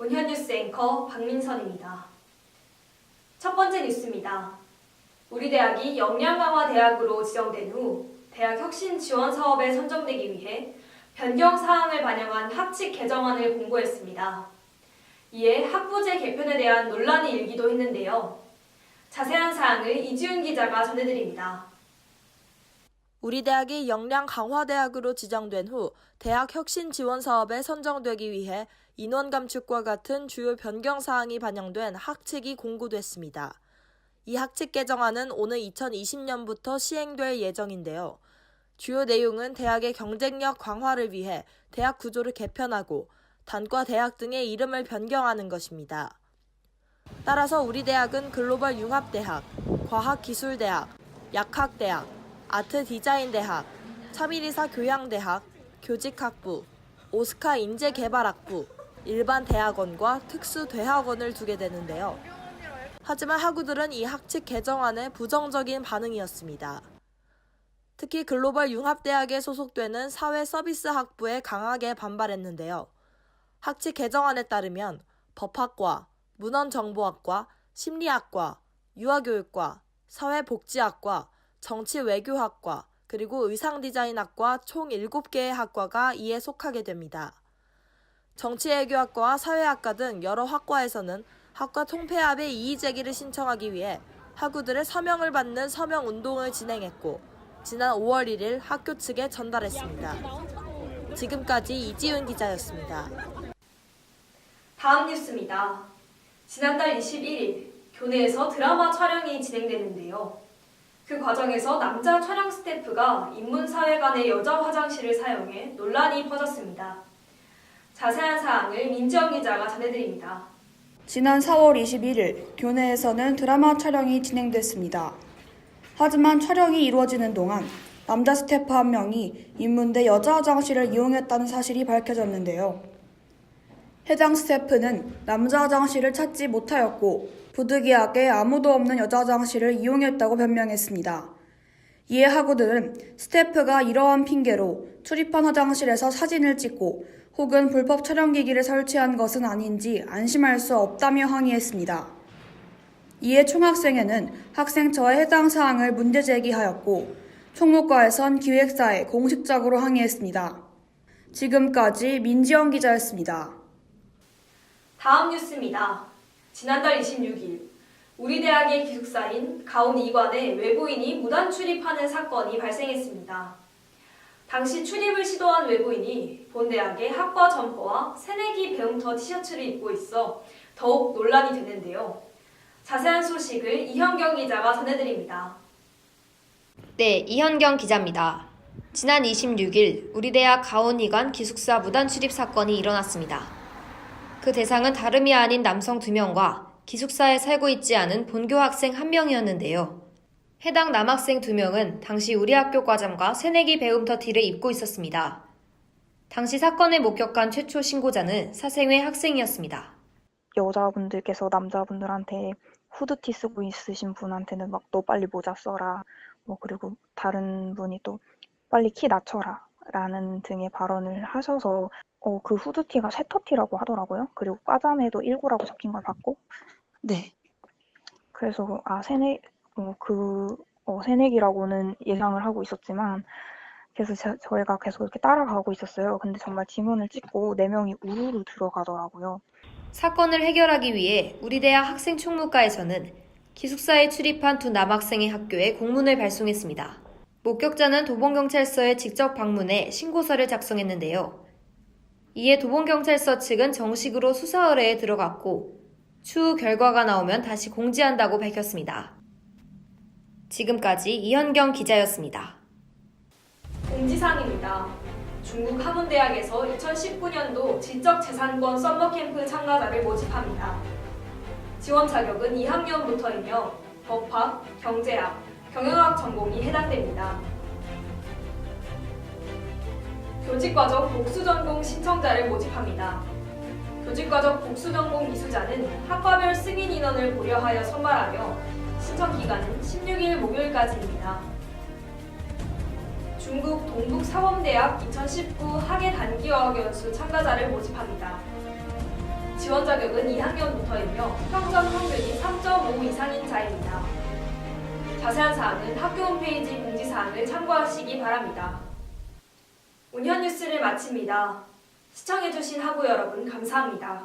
본현뉴스 앵커 박민선입니다. 첫 번째 뉴스입니다. 우리 대학이 역량강화 대학으로 지정된 후 대학 혁신 지원 사업에 선정되기 위해 변경 사항을 반영한 학칙 개정안을 공고했습니다. 이에 학부제 개편에 대한 논란이 일기도 했는데요. 자세한 사항을 이지훈 기자가 전해드립니다. 우리 대학이 역량강화대학으로 지정된 후 대학 혁신 지원 사업에 선정되기 위해 인원 감축과 같은 주요 변경 사항이 반영된 학칙이 공고됐습니다. 이 학칙 개정안은 오는 2020년부터 시행될 예정인데요. 주요 내용은 대학의 경쟁력 강화를 위해 대학 구조를 개편하고 단과 대학 등의 이름을 변경하는 것입니다. 따라서 우리 대학은 글로벌 융합대학, 과학기술대학, 약학대학, 아트디자인대학, 차미리사 교양대학, 교직학부, 오스카 인재개발학부, 일반 대학원과 특수대학원을 두게 되는데요. 하지만 학우들은 이 학칙 개정안에 부정적인 반응이었습니다. 특히 글로벌 융합대학에 소속되는 사회서비스학부에 강하게 반발했는데요. 학칙 개정안에 따르면 법학과, 문헌정보학과, 심리학과, 유아교육과, 사회복지학과, 정치외교학과, 그리고 의상디자인학과 총 7개의 학과가 이에 속하게 됩니다. 정치외교학과와 사회학과 등 여러 학과에서는 학과 통폐합의 이의제기를 신청하기 위해 학우들의 서명을 받는 서명운동을 진행했고 지난 5월 1일 학교 측에 전달했습니다. 지금까지 이지훈 기자였습니다. 다음 뉴스입니다. 지난달 21일 교내에서 드라마 촬영이 진행됐는데요. 그 과정에서 남자 촬영 스태프가 인문사회관의 여자 화장실을 사용해 논란이 퍼졌습니다. 자세한 사항을 민지영 기자가 전해드립니다. 지난 4월 21일 교내에서는 드라마 촬영이 진행됐습니다. 하지만 촬영이 이루어지는 동안 남자 스태프 한 명이 인문대 여자 화장실을 이용했다는 사실이 밝혀졌는데요. 해당 스태프는 남자 화장실을 찾지 못하였고 부득이하게 아무도 없는 여자 화장실을 이용했다고 변명했습니다. 이에 학우들은 스태프가 이러한 핑계로 출입한 화장실에서 사진을 찍고 혹은 불법 촬영기기를 설치한 것은 아닌지 안심할 수 없다며 항의했습니다. 이에 총학생회는 학생처에 해당 사항을 문제 제기하였고 총무과에선 기획사에 공식적으로 항의했습니다. 지금까지 민지영 기자였습니다. 다음 뉴스입니다. 지난달 26일 우리 대학의 기숙사인 가온 2관에 외부인이 무단 출입하는 사건이 발생했습니다. 당시 출입을 시도한 외부인이 본 대학의 학과 점퍼와 새내기 배움터 티셔츠를 입고 있어 더욱 논란이 되는데요. 자세한 소식을 이현경 기자가 전해드립니다. 네, 이현경 기자입니다. 지난 26일 우리 대학 가온 2관 기숙사 무단 출입 사건이 일어났습니다. 그 대상은 다름이 아닌 남성 2명과 기숙사에 살고 있지 않은 본교 학생 1명이었는데요. 해당 남학생 2명은 당시 우리 학교 과잠과 새내기 배움터 티를 입고 있었습니다. 당시 사건을 목격한 최초 신고자는 사생회 학생이었습니다. 여자분들께서 남자분들한테 후드티 쓰고 있으신 분한테는 막 너 빨리 모자 써라, 그리고 다른 분이 또 빨리 키 낮춰라 라는 등의 발언을 하셔서 그 후드티가 쇠터티라고 하더라고요. 그리고 과잠에도 19라고 적힌 걸 봤고, 네. 그래서 새내기라고는 예상을 하고 있었지만, 그래서 저희가 계속 이렇게 따라가고 있었어요. 근데 정말 지문을 찍고 4명이 우르르 들어가더라고요. 사건을 해결하기 위해 우리 대학 학생총무과에서는 기숙사에 출입한 2 남학생의 학교에 공문을 발송했습니다. 목격자는 도봉경찰서에 직접 방문해 신고서를 작성했는데요. 이에 도봉경찰서 측은 정식으로 수사 의뢰에 들어갔고 추후 결과가 나오면 다시 공지한다고 밝혔습니다. 지금까지 이현경 기자였습니다. 공지사항입니다. 중국 하문대학에서 2019년도 지적재산권 썸머캠프 참가자를 모집합니다. 지원 자격은 2학년부터이며 법학, 경제학, 경영학 전공이 해당됩니다. 교직과적 복수전공 신청자를 모집합니다. 교직과적 복수전공 이수자는 학과별 승인 인원을 고려하여 선발하며 신청 기간은 16일 목요일까지입니다. 중국 동북사범대학 2019 학예 단기어학연수 참가자를 모집합니다. 지원 자격은 2학년부터이며 평점 평균이 3.5 이상인 자입니다. 자세한 사항은 학교 홈페이지 공지사항을 참고하시기 바랍니다. 운현 뉴스를 마칩니다. 시청해주신 학우 여러분 감사합니다.